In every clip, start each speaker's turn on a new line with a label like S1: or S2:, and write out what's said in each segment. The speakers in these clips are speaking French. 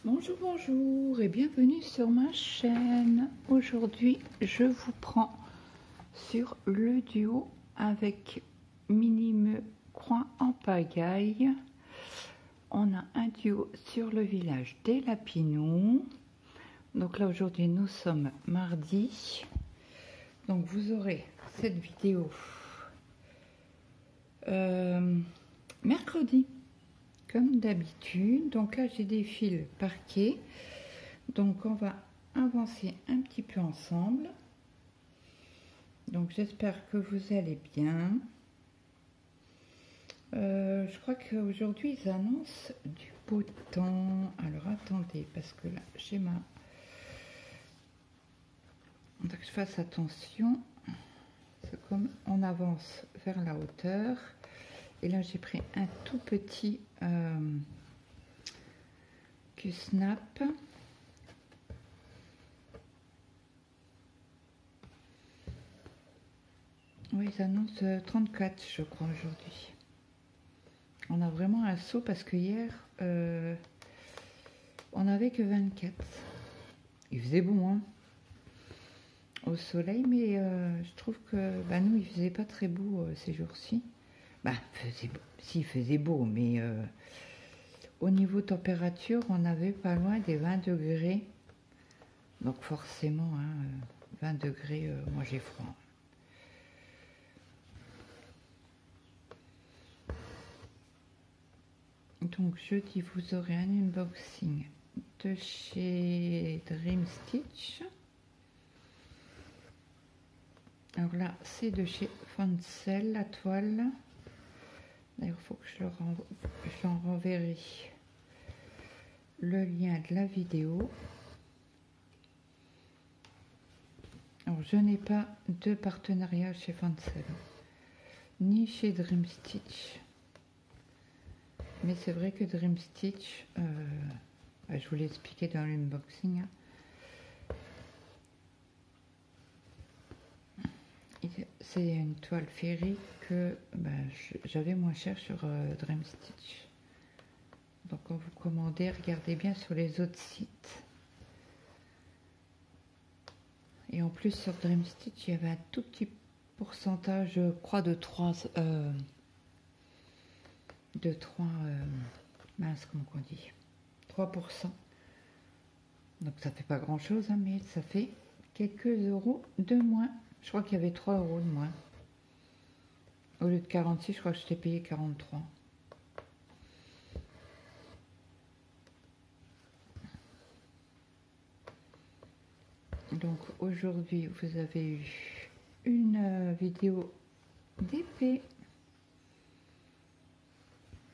S1: Bonjour, bonjour et bienvenue sur ma chaîne. Aujourd'hui, je vous prends sur le duo avec Minime Coin en pagaille. On a un duo sur le village des Lapinous. Donc là, aujourd'hui, nous sommes mardi. Donc vous aurez cette vidéo mercredi. Comme d'habitude, donc là j'ai des fils parqués, donc on va avancer un petit peu ensemble. Donc j'espère que vous allez bien. Je crois qu'aujourd'hui ils annoncent du beau temps. Alors attendez, parce que là j'ai ma... Donc je fasse attention, c'est comme on avance vers la hauteur. Et là j'ai pris un tout petit Q-snap. Oui, ils annoncent 34 je crois aujourd'hui. On a vraiment un saut parce que hier on n'avait que 24. Il faisait bon hein, au soleil, mais je trouve que nous il faisait pas très beau ces jours-ci. Faisait beau. Si, il faisait beau, mais au niveau température, on avait pas loin des 20 degrés. Donc forcément, hein, 20 degrés, moi j'ai froid. Donc jeudi, vous aurez un unboxing de chez Dream Stitch. Alors là, c'est de chez Fancel, la toile. D'ailleurs, il faut que je leur renverrai le lien de la vidéo. Alors, je n'ai pas de partenariat chez Fancel, ni chez Dream Stitch. Mais c'est vrai que Dream Stitch, je vous l'ai expliqué dans l'unboxing, hein. C'est une toile féerique que j'avais moins cher sur Dream Stitch. Donc quand vous commandez, regardez bien sur les autres sites. Et en plus sur Dream Stitch, il y avait un tout petit pourcentage, je crois, de 3 mince, comment on dit, 3%. Donc ça fait pas grand chose, hein, mais ça fait quelques euros de moins. Je crois qu'il y avait 3 euros de moins. Au lieu de 46, je crois que je t'ai payé 43. Donc aujourd'hui, vous avez eu une vidéo d'épée.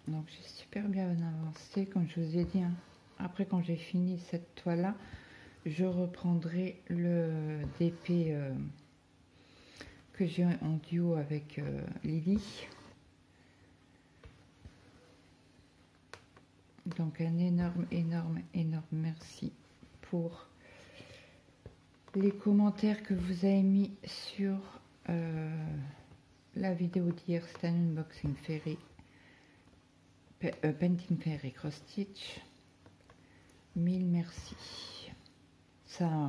S1: Donc j'ai super bien avancé, comme je vous ai dit, hein. Après, quand j'ai fini cette toile-là, je reprendrai le DP que j'ai en duo avec Lily. Donc un énorme merci pour les commentaires que vous avez mis sur la vidéo d'hier. C'est un unboxing Fairy, Painting Fairy Cross Stitch. 1000 merci. Ça,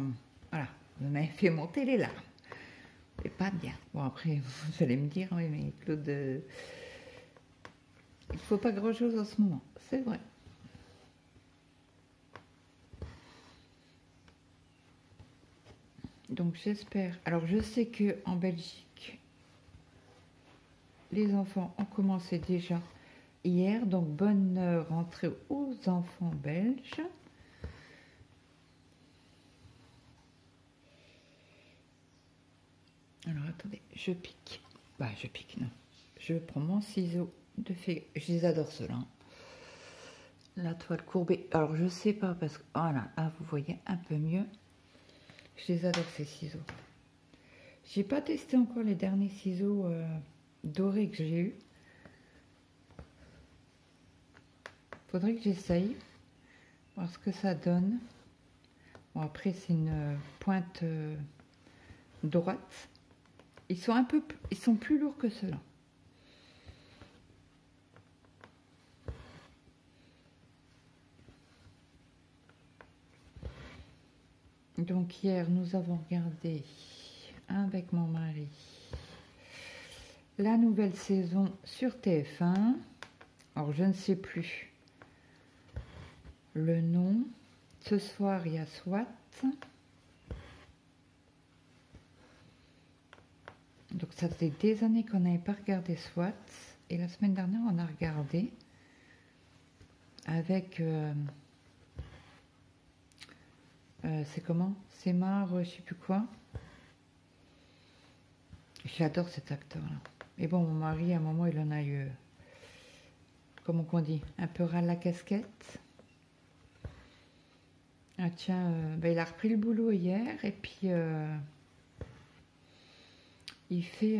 S1: voilà, vous m'avez fait monter les larmes. C'est pas bien. Bon, après, vous allez me dire, oui, mais Claude, il faut pas grand chose en ce moment. C'est vrai. Donc j'espère. Alors je sais que en Belgique, les enfants ont commencé déjà hier. Donc bonne rentrée aux enfants belges. Alors attendez, je pique. Je pique, non. Je prends mon ciseau de fée. Je les adore ceux-là. La toile courbée. Alors je sais pas parce que voilà, là vous voyez un peu mieux. Je les adore ces ciseaux. J'ai pas testé encore les derniers ciseaux dorés que j'ai eu. Faudrait que j'essaye voir ce que ça donne. Bon après c'est une pointe droite. Ils sont plus lourds que ceux-là. Donc hier, nous avons regardé avec mon mari la nouvelle saison sur TF1. Alors, je ne sais plus le nom. Ce soir, il y a SWAT. Donc, ça fait des années qu'on n'avait pas regardé SWAT. Et la semaine dernière, on a regardé avec... c'est comment? C'est je sais plus quoi. J'adore cet acteur-là. Et bon, mon mari, à un moment, il en a eu, comment on dit, un peu ras la casquette. Ah tiens, il a repris le boulot hier et puis il fait...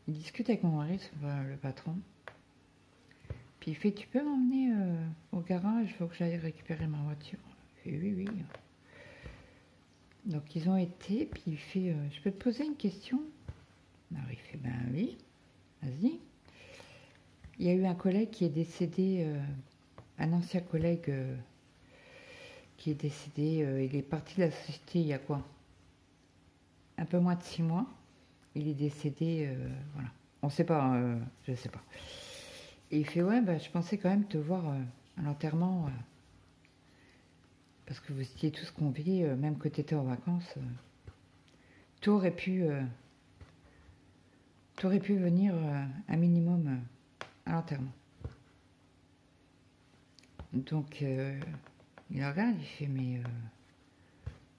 S1: il discute avec mon mari, le patron. Puis il fait, tu peux m'emmener au garage, il faut que j'aille récupérer ma voiture. Il fait, oui, oui. Donc ils ont été, puis il fait, je peux te poser une question? Alors il fait, ben oui, vas-y. Il y a eu un collègue qui est décédé, un ancien collègue qui est décédé, il est parti de la société il y a quoi? Un peu moins de 6 mois. Il est décédé, voilà. On ne sait pas, je ne sais pas. Et il fait, ouais, je pensais quand même te voir à l'enterrement, parce que vous étiez tous conviés, même que tu étais en vacances. Tu aurais pu venir un minimum à l'enterrement. Donc, il regarde, il fait, mais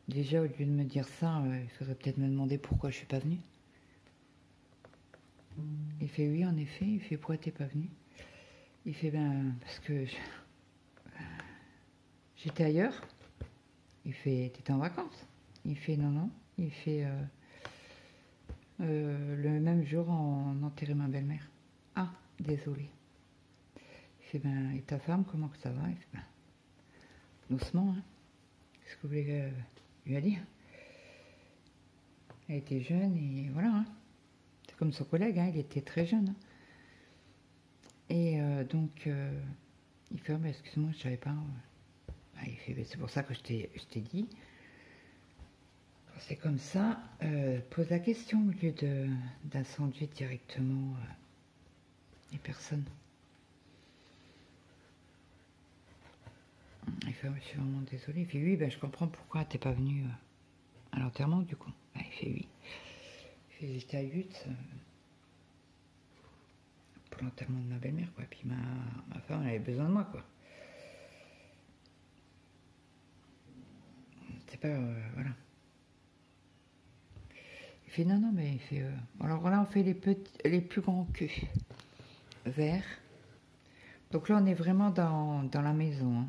S1: déjà, au lieu de me dire ça, il faudrait peut-être me demander pourquoi je suis pas venue. Il fait, oui, en effet. Il fait, pourquoi t'es pas venu? Il fait, parce que j'étais ailleurs. Il fait, t'étais en vacances? Il fait, non, non. Il fait, le même jour, on enterrait ma belle-mère. Ah, désolé. Il fait, et ta femme, comment que ça va? Il fait, doucement, hein. Qu'est-ce que vous voulez lui a dit? Elle était jeune et voilà, hein. C'est comme son collègue, hein, il était très jeune. Hein. Et donc, il fait, excuse-moi, je ne savais pas. Il fait, c'est pour ça que je t'ai dit. C'est comme ça, pose la question au lieu d'incendier directement les personnes. Il fait, je suis vraiment désolée. Il fait, oui, je comprends pourquoi t'es pas venu à l'enterrement, du coup. Il fait, oui. Il fait, j'étais à Yutz pour l'enterrement de ma belle-mère, quoi. Puis ma femme, elle avait besoin de moi, quoi. C'est pas, voilà. Il fait, non, non, mais il fait, alors là, on fait les plus grands culs verts. Donc là, on est vraiment dans la maison, hein.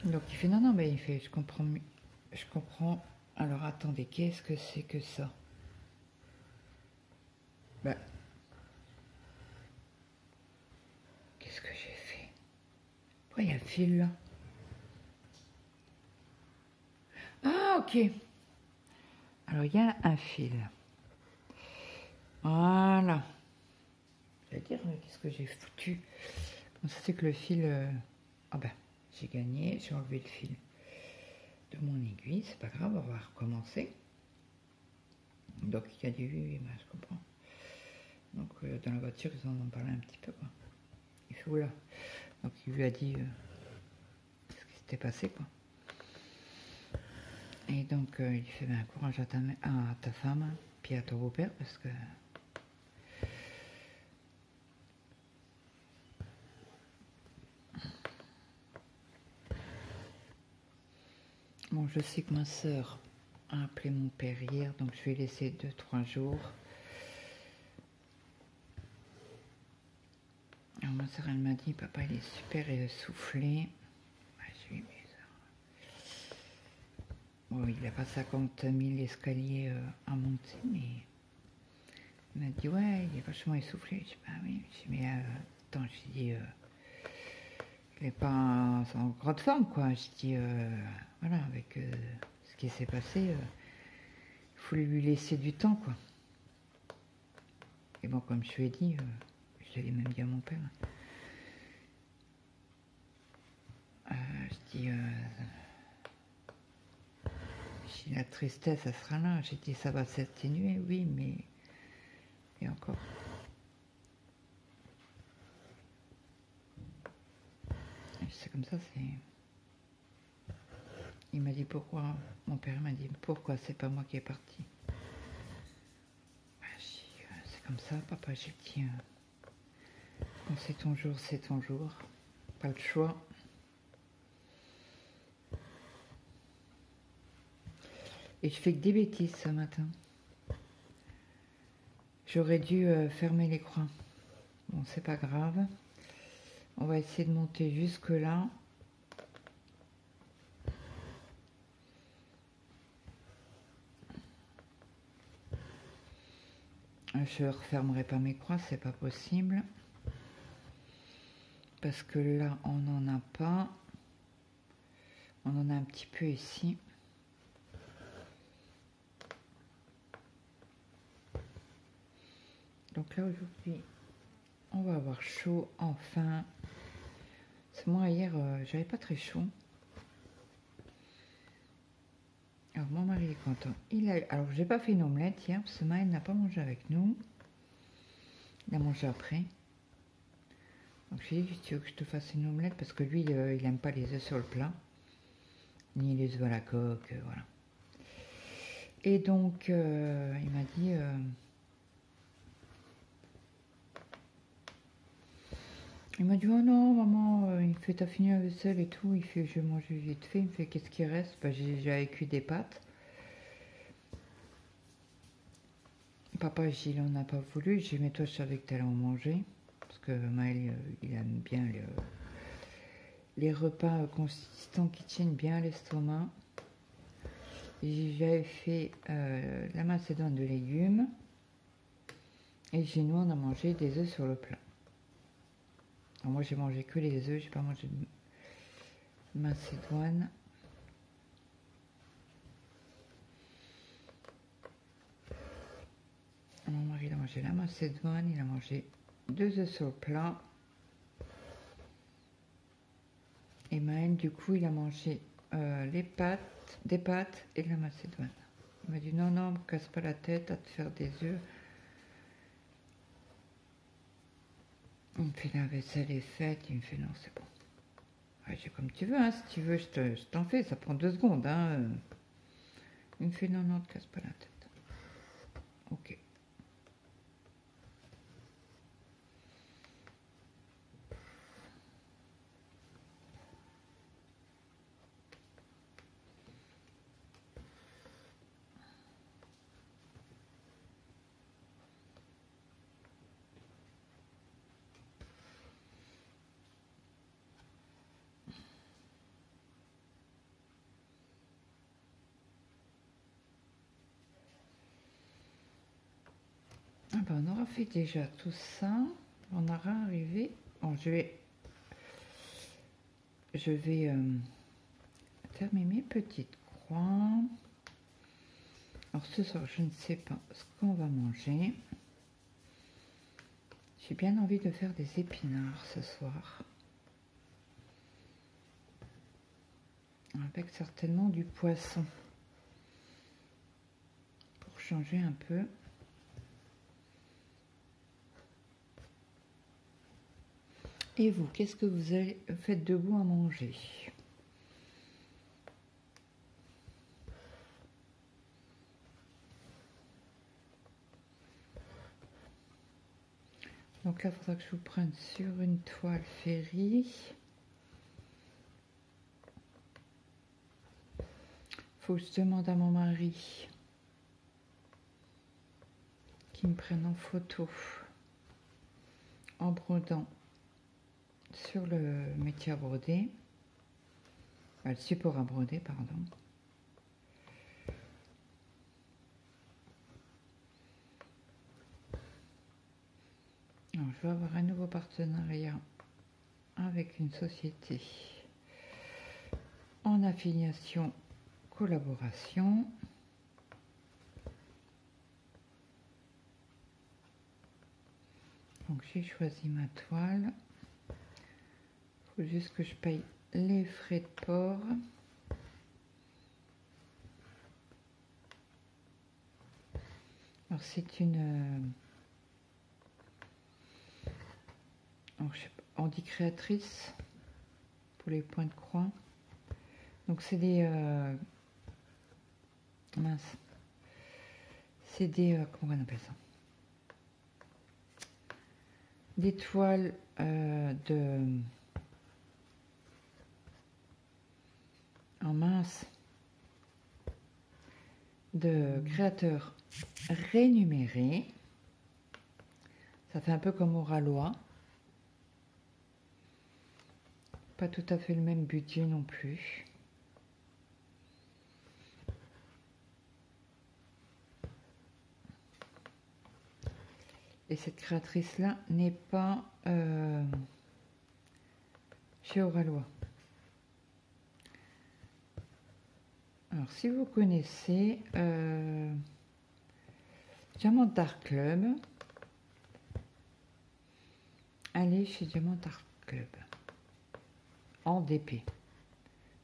S1: Donc il fait, non, non, mais il fait, je comprends. Alors attendez, qu'est-ce que c'est que ça? Qu'est-ce que j'ai fait? Pourquoi il y a un fil là? Ah, ok. Alors il y a un fil. Voilà. J'allais dire, qu'est-ce que j'ai foutu? Comment ça c'est que le fil... j'ai gagné, j'ai enlevé le fil de mon aiguille, c'est pas grave, on va recommencer. Donc il a dit oui, je comprends. Donc dans la voiture, ils en ont parlé un petit peu, quoi. Il fait, oula. Donc il lui a dit ce qui s'était passé, quoi. Et donc il fait, courage à ta femme, puis à ton beau-père, parce que... Bon, je sais que ma sœur a appelé mon père hier, donc je vais laisser 2-3 jours. Alors ma sœur, elle m'a dit, papa, il est super essoufflé. Je lui ai mis ça. Bon, il n'a pas 50 000 escaliers à monter, mais il m'a dit, ouais, il est vachement essoufflé. Je dis, oui. Je dis, mais attends, je dis, il n'est pas en grande forme, quoi. Je dis, voilà, avec ce qui s'est passé, il faut lui laisser du temps, quoi. Et bon, comme je lui ai dit, je l'avais même dit à mon père. Je dis, si la tristesse, ça sera là. J'ai dit, ça va s'atténuer, oui, mais... Et encore. C'est comme ça, c'est... Il m'a dit, pourquoi? Mon père m'a dit, pourquoi c'est pas moi qui est parti? C'est comme ça, papa, j'ai dit, quand c'est ton jour, c'est ton jour. Pas le choix. Et je fais que des bêtises ce matin. J'aurais dû fermer l'écran. Bon, c'est pas grave. On va essayer de monter jusque là. Je refermerai pas mes croix, c'est pas possible. Parce que là, on n'en a pas. On en a un petit peu ici. Donc là, aujourd'hui, on va avoir chaud, enfin. C'est moi, hier, j'avais pas très chaud. Alors, mon mari est content. Alors, j'ai pas fait une omelette hier, parce que Maël n'a pas mangé avec nous. Il a mangé après. Donc, j'ai dit, tu veux que je te fasse une omelette? Parce que lui, il aime pas les œufs sur le plat. Ni les œufs à la coque, voilà. Et donc, il m'a dit... il m'a dit, oh non, maman, il fait, t'as fini la vaisselle et tout. Il fait, je vais manger vite fait. Il me fait, qu'est-ce qui reste? Bah, j'avais cuit des pâtes. Papa, il en a pas voulu. J'ai dit, mais toi, je savais que t'allais en manger. Parce que Maël, il aime bien les repas consistants qui tiennent bien à l'estomac. J'avais fait la macédoine de légumes. Et chez nous, on a mangé des œufs sur le plat. Alors moi, j'ai mangé que les œufs, j'ai pas mangé de macédoine. Mon mari, il a mangé la macédoine, il a mangé 2 œufs sur le plat. Et Maël, du coup, il a mangé des pâtes et de la macédoine. Il m'a dit, non, non, me casse pas la tête à te faire des œufs. Il me fait, la vaisselle est faite. Il me fait, non, c'est bon. Ouais, j'ai comme tu veux, hein, si tu veux, je t'en fais, ça prend 2 secondes. Hein. Il me fait, non, non, te casse pas la tête. Ok. Ah ben, on aura fait déjà tout ça. On aura arrivé. Bon, je vais terminer mes petites croix. Alors ce soir, je ne sais pas ce qu'on va manger. J'ai bien envie de faire des épinards ce soir. Avec certainement du poisson. Pour changer un peu. Et vous, qu'est-ce que vous faites debout à manger? Donc là, il faudra que je vous prenne sur une toile Ferry. Faut que je demande à mon mari qu'il me prenne en photo en brodant sur le métier à broder, le support à broder, pardon. Alors, je vais avoir un nouveau partenariat avec une société en affiliation collaboration. Donc j'ai choisi ma toile. Il faut juste que je paye les frais de port. Alors c'est une alors, je sais pas, on dit créatrice pour les points de croix. Donc c'est des mince, c'est des comment on appelle ça, des toiles en mince de créateurs rémunérés. Ça fait un peu comme Oralois. Pas tout à fait le même budget non plus. Et cette créatrice-là n'est pas chez Oralois. Alors, si vous connaissez Diamant Art Club, allez chez Diamant Art Club. En DP.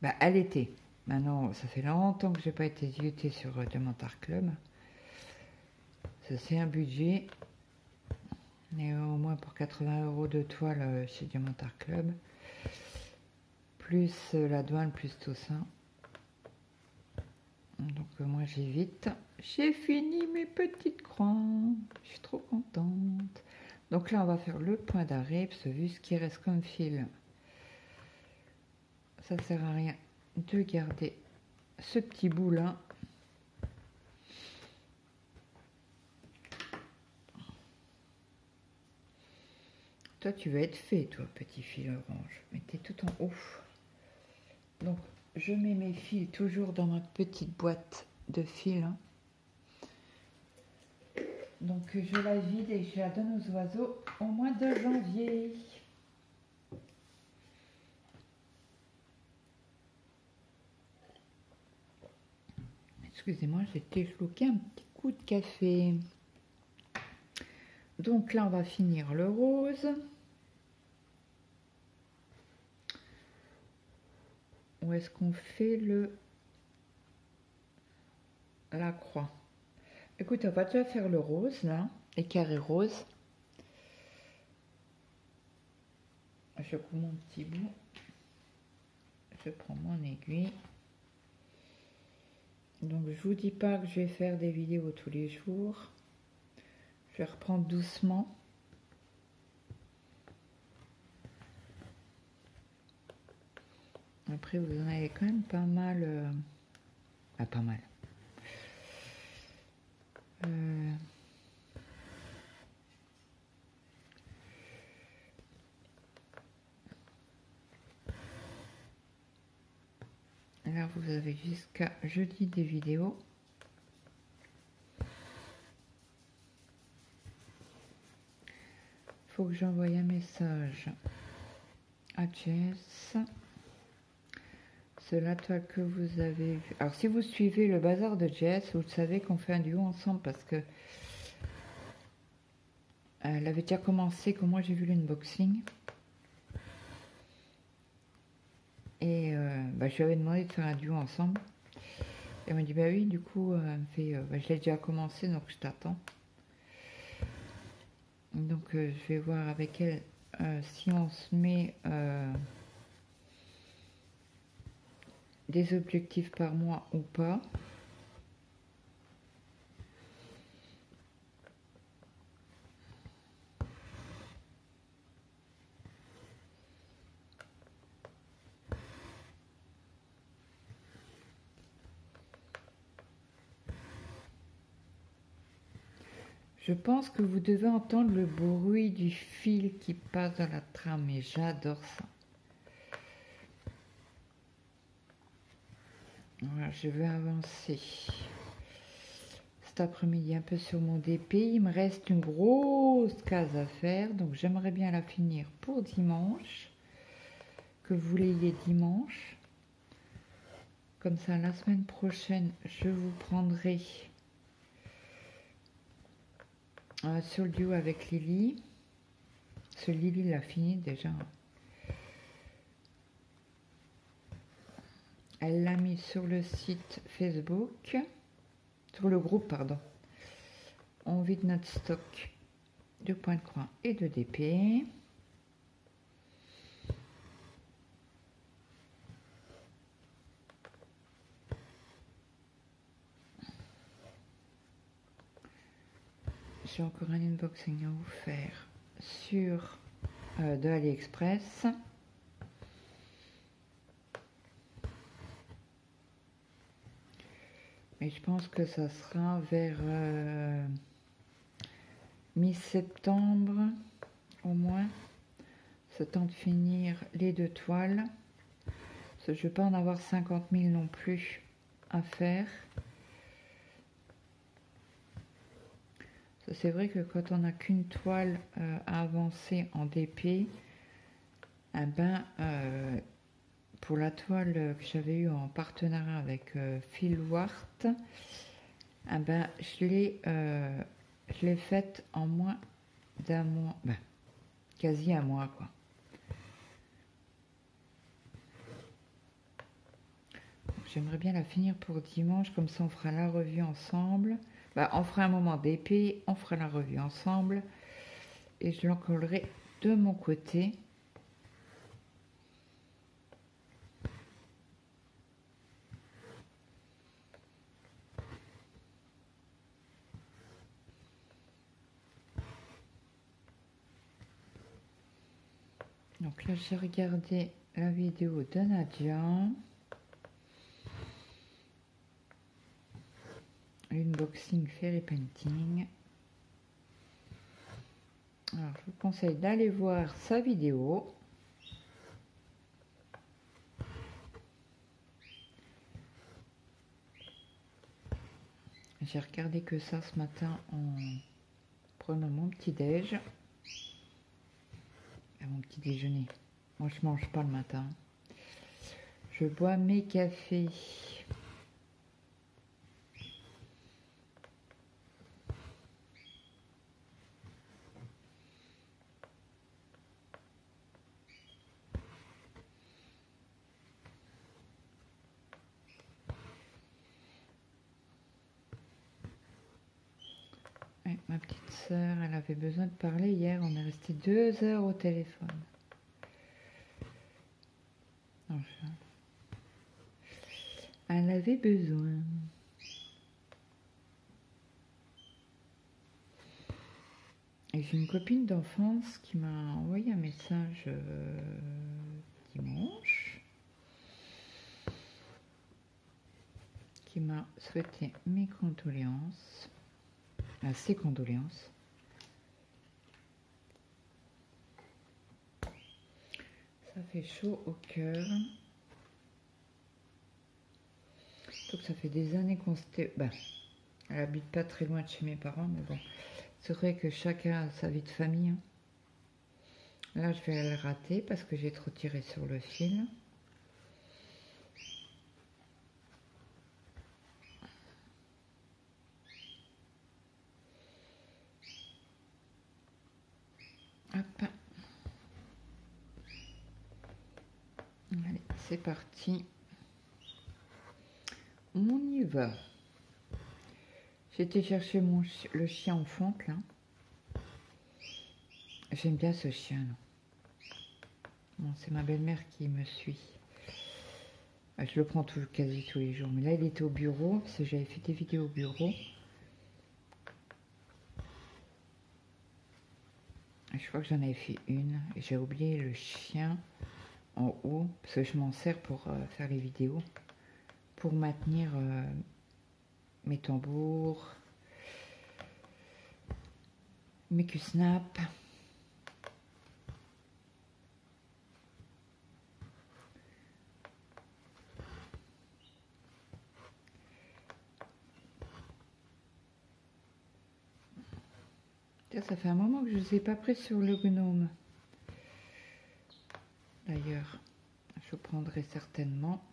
S1: Bah, elle était. Maintenant, ça fait longtemps que j'ai pas été zioté sur Diamant Art Club. Ça, c'est un budget. Et au moins pour 80 € de toile chez Diamant Art Club. Plus la douane, plus tout ça. Donc moi j'évite. J'ai fini mes petites croix. Je suis trop contente. Donc là on va faire le point d'arrêt. Parce que vu ce qui reste comme fil, ça sert à rien de garder ce petit bout là. Toi tu vas être fait, toi petit fil orange. Mais t'es tout en haut. Donc je mets mes fils toujours dans ma petite boîte de fils. Donc je la vide et je la donne aux oiseaux au mois de janvier. Excusez-moi, j'ai déchloqué un petit coup de café. Donc là, on va finir le rose. Où est-ce qu'on fait la croix? Écoute, on va déjà faire le rose, là, les carrés roses. Je coupe mon petit bout. Je prends mon aiguille. Donc, je vous dis pas que je vais faire des vidéos tous les jours. Je vais reprendre doucement. Après, vous en avez quand même pas mal. Pas mal. Là, vous avez jusqu'à jeudi des vidéos. Faut que j'envoie un message à Jess. C'est la toile que vous avez vue. Alors, si vous suivez le bazar de Jess, vous savez qu'on fait un duo ensemble parce que elle avait déjà commencé quand moi j'ai vu l'unboxing. Et je lui avais demandé de faire un duo ensemble. Et elle m'a dit, bah oui, du coup, elle me fait, je l'ai déjà commencé, donc je t'attends. Donc, je vais voir avec elle si on se met des objectifs par mois ou pas. Je pense que vous devez entendre le bruit du fil qui passe dans la trame et j'adore ça. Voilà, je vais avancer cet après-midi un peu sur mon DP. Il me reste une grosse case à faire, donc j'aimerais bien la finir pour dimanche, que vous l'ayez dimanche. Comme ça, la semaine prochaine, je vous prendrai sur le duo avec Lily. Ce Lily l'a fini déjà. Elle l'a mis sur le site Facebook, sur le groupe, pardon. On vide notre stock de points de croix et de d'épée. J'ai encore un unboxing à vous faire sur de AliExpress. Mais je pense que ça sera vers mi-septembre au moins. C'est temps de finir les 2 toiles. Parce que je ne vais pas en avoir 50 000 non plus à faire. C'est vrai que quand on n'a qu'une toile à avancer en DP, eh ben, pour la toile que j'avais eue en partenariat avec Filwart, eh ben, je l'ai faite en moins d'un mois, ben, quasi un mois quoi. J'aimerais bien la finir pour dimanche, comme ça on fera la revue ensemble. Bah, on fera un moment d'épée, on fera la revue ensemble et je l'encollerai de mon côté. Donc là j'ai regardé la vidéo de Nadia. L'unboxing Fairy Painting. Alors, je vous conseille d'aller voir sa vidéo. J'ai regardé que ça ce matin en prenant mon petit déj. Mon petit déjeuner. Moi, je mange pas le matin. Je bois mes cafés. Ouais, ma petite sœur, elle avait besoin de parler hier. On est resté 2 heures au téléphone. Enfin, elle avait besoin. Et j'ai une copine d'enfance qui m'a envoyé un message dimanche, qui m'a souhaité mes condoléances, ses condoléances. Ça fait chaud au cœur. Surtout que ça fait des années qu'on s'était... Ben, elle habite pas très loin de chez mes parents, mais bon, c'est vrai que chacun a sa vie de famille. Hein. Là, je vais le rater parce que j'ai trop tiré sur le fil. Hop. Allez, c'est parti. On y va. J'ai été chercher le chien en fente, là. J'aime bien ce chien, là. Bon, c'est ma belle-mère qui me suit. Je le prends quasi tous les jours. Mais là, il était au bureau, parce que j'avais fait des vidéos au bureau. Je crois que j'en avais fait une. J'ai oublié le chien en haut, parce que je m'en sers pour faire les vidéos. Pour maintenir mes tambours, mes Q-snap. Ça fait un moment que je ne vous ai pas pris sur le gnome. D'ailleurs, je prendrai certainement.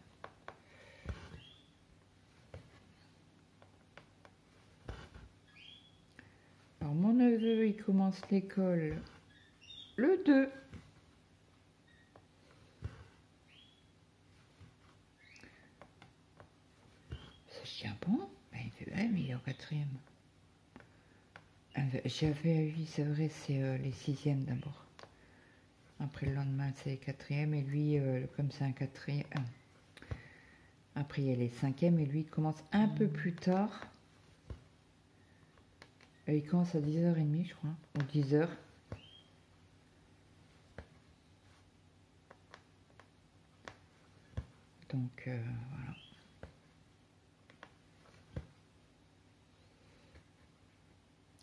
S1: Alors, mon neveu, il commence l'école le 2. dis, ah bon? Ben, il fait, ouais, mais il est en quatrième. J'avais 8, c'est vrai, c'est les sixièmes d'abord. Après le lendemain, c'est les quatrièmes. Et lui, comme c'est un quatrième... après, il y a les cinquièmes. Et lui, il commence un peu plus tard. Il commence à 10h30, je crois. Ou 10h. Donc, voilà.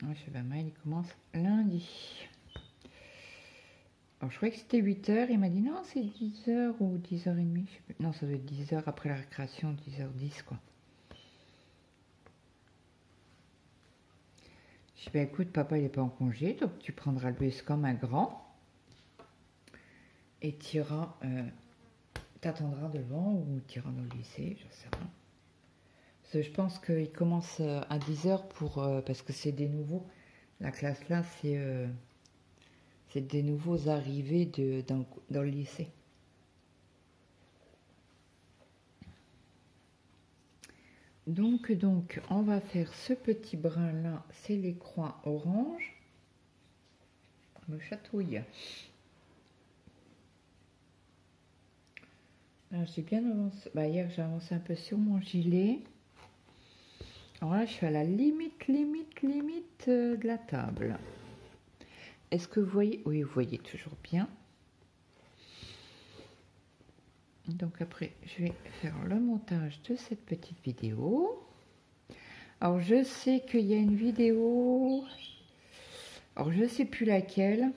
S1: Ouais, je sais pas, il commence lundi. Alors, je croyais que c'était 8h. Il m'a dit non, c'est 10h ou 10h30. Je sais plus. Non, ça doit être 10h après la récréation, 10h10, quoi. Je dis, bah, écoute, papa, il n'est pas en congé, donc tu prendras le bus comme un grand. Et tu iras, t'attendras devant ou tu iras dans le lycée, je sais pas. Parce que je pense qu'il commence à 10h parce que c'est des nouveaux. La classe là, c'est des nouveaux arrivés dans le lycée. Donc, on va faire ce petit brin là, c'est les croix orange. Me chatouille. Alors, j'ai bien avancé. Bah, hier, j'ai avancé un peu sur mon gilet. Alors là, je suis à la limite de la table. Est-ce que vous voyez? Oui, vous voyez toujours bien. Donc après, je vais faire le montage de cette petite vidéo. Alors, je sais qu'il y a une vidéo... Alors, je ne sais plus laquelle.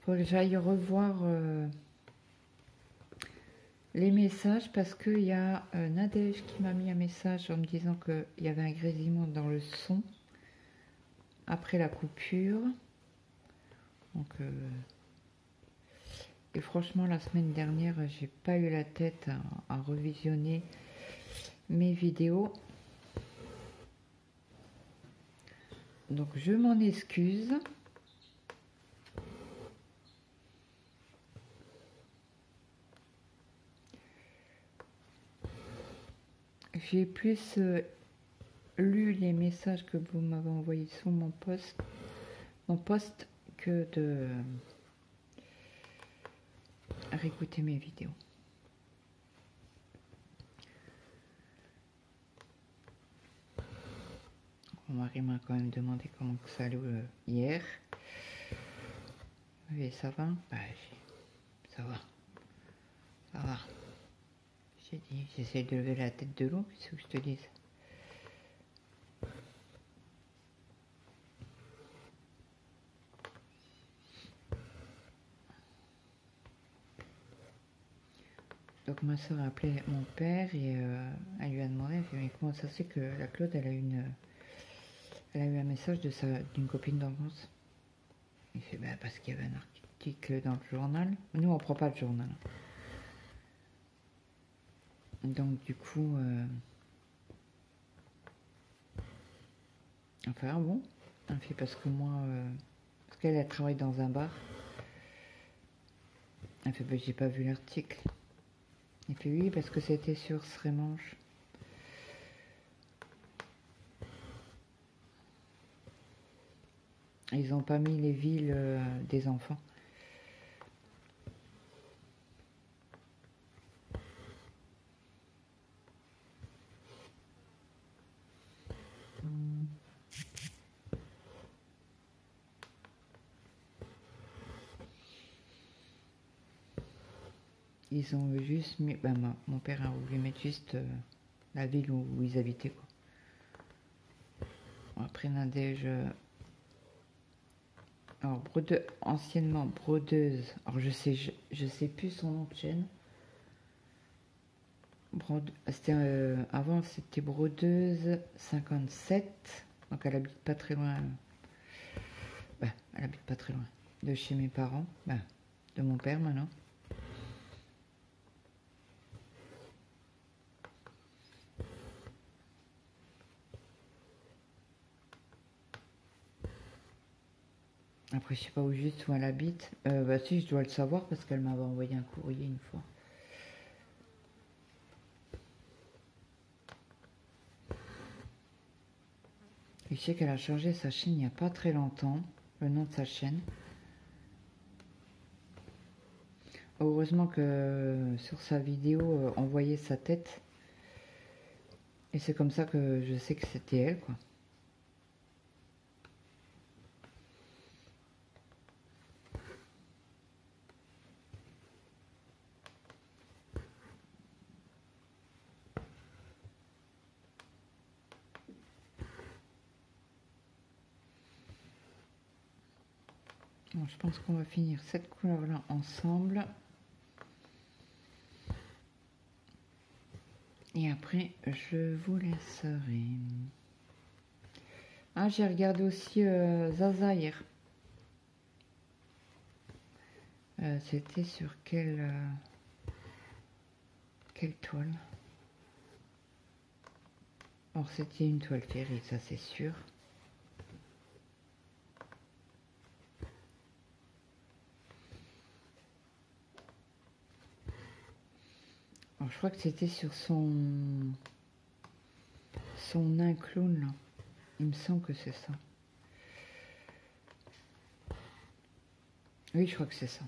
S1: Faut que j'aille revoir les messages parce qu'il y a Nadège qui m'a mis un message en me disant qu'il y avait un grésillement dans le son après la coupure. Donc, et franchement, la semaine dernière, j'ai pas eu la tête à revisionner mes vidéos. Donc, je m'en excuse. J'ai plus lu les messages que vous m'avez envoyés sur mon post que de réécouter mes vidéos. Mon mari m'a quand même demandé comment ça allait hier. Oui, ça va? Bah, ça va. Ça va. J'ai dit, j'essaie de lever la tête de l'eau, qu'est-ce que je te dise? Donc ma soeur a appelé mon père et elle lui a demandé, elle fait, mais comment ça se fait que la Claude, elle a eu un message d'une copine d'enfance. Il fait, bah, parce qu'il y avait un article dans le journal. Nous, on prend pas le journal. Donc du coup, enfin ah bon, elle fait parce que moi, parce qu'elle travaille dans un bar. Elle fait, bah, j'ai pas vu l'article. Il fait oui, parce que c'était sur Srémanche. Ils n'ont pas mis les villes des enfants. Ils ont juste mis... Ben, mon père a voulu mettre juste la ville où ils habitaient, quoi. Après Nadège... alors, anciennement brodeuse. Alors, je sais plus son nom de chaîne. Avant, c'était brodeuse 57. Donc, elle habite pas très loin. Ben, elle habite pas très loin de chez mes parents. Ben, de mon père, maintenant. Après, je sais pas où juste où elle habite. Bah si, je dois le savoir parce qu'elle m'avait envoyé un courrier une fois. Et je sais qu'elle a changé sa chaîne il n'y a pas très longtemps, le nom de sa chaîne. Heureusement que sur sa vidéo, on voyait sa tête. Et c'est comme ça que je sais que c'était elle, quoi. Bon, je pense qu'on va finir cette couleur-là ensemble. Et après, je vous laisserai. Ah, j'ai regardé aussi Zaza hier. C'était sur quelle toile? Alors, c'était une toile ferrée, ça c'est sûr. Alors, je crois que c'était sur son nain clown, là. Il me semble que c'est ça. Oui, je crois que c'est ça.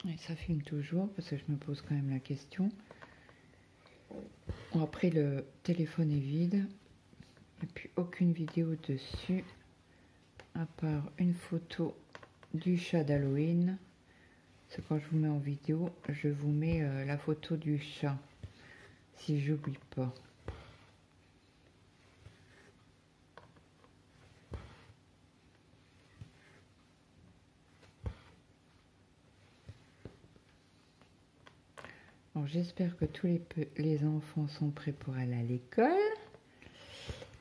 S1: Et ça filme toujours parce que je me pose quand même la question. Bon, après, le téléphone est vide. Et puis aucune vidéo dessus. À part une photo du chat d'Halloween. C'est quand je vous mets en vidéo, je vous mets la photo du chat. Si j'oublie pas. Alors j'espère que tous les enfants sont prêts pour aller à l'école.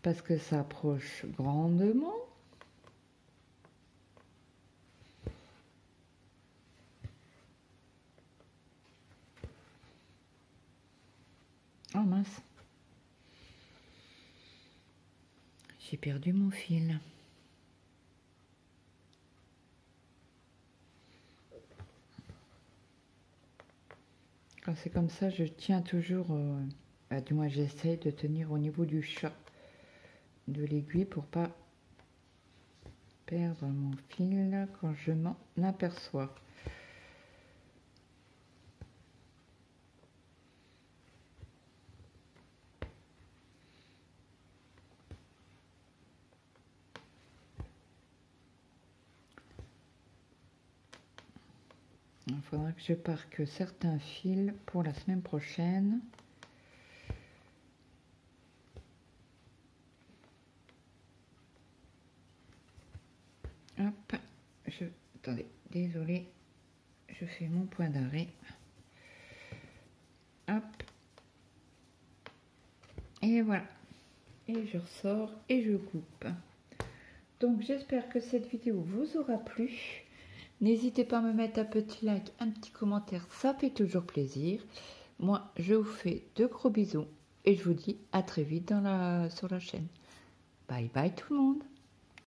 S1: Parce que ça approche grandement. Oh mince. J'ai perdu mon fil. Quand c'est comme ça, je tiens toujours, du moins j'essaye de tenir au niveau du chat de l'aiguille pour pas perdre mon fil quand je m'en aperçois. Il faudra que je marque certains fils pour la semaine prochaine. Hop, attendez, désolé, je fais mon point d'arrêt. Hop. Et voilà. Et je ressors et je coupe. Donc j'espère que cette vidéo vous aura plu. N'hésitez pas à me mettre un petit like, un petit commentaire, ça fait toujours plaisir. Moi, je vous fais de gros bisous et je vous dis à très vite sur la chaîne. Bye bye tout le monde.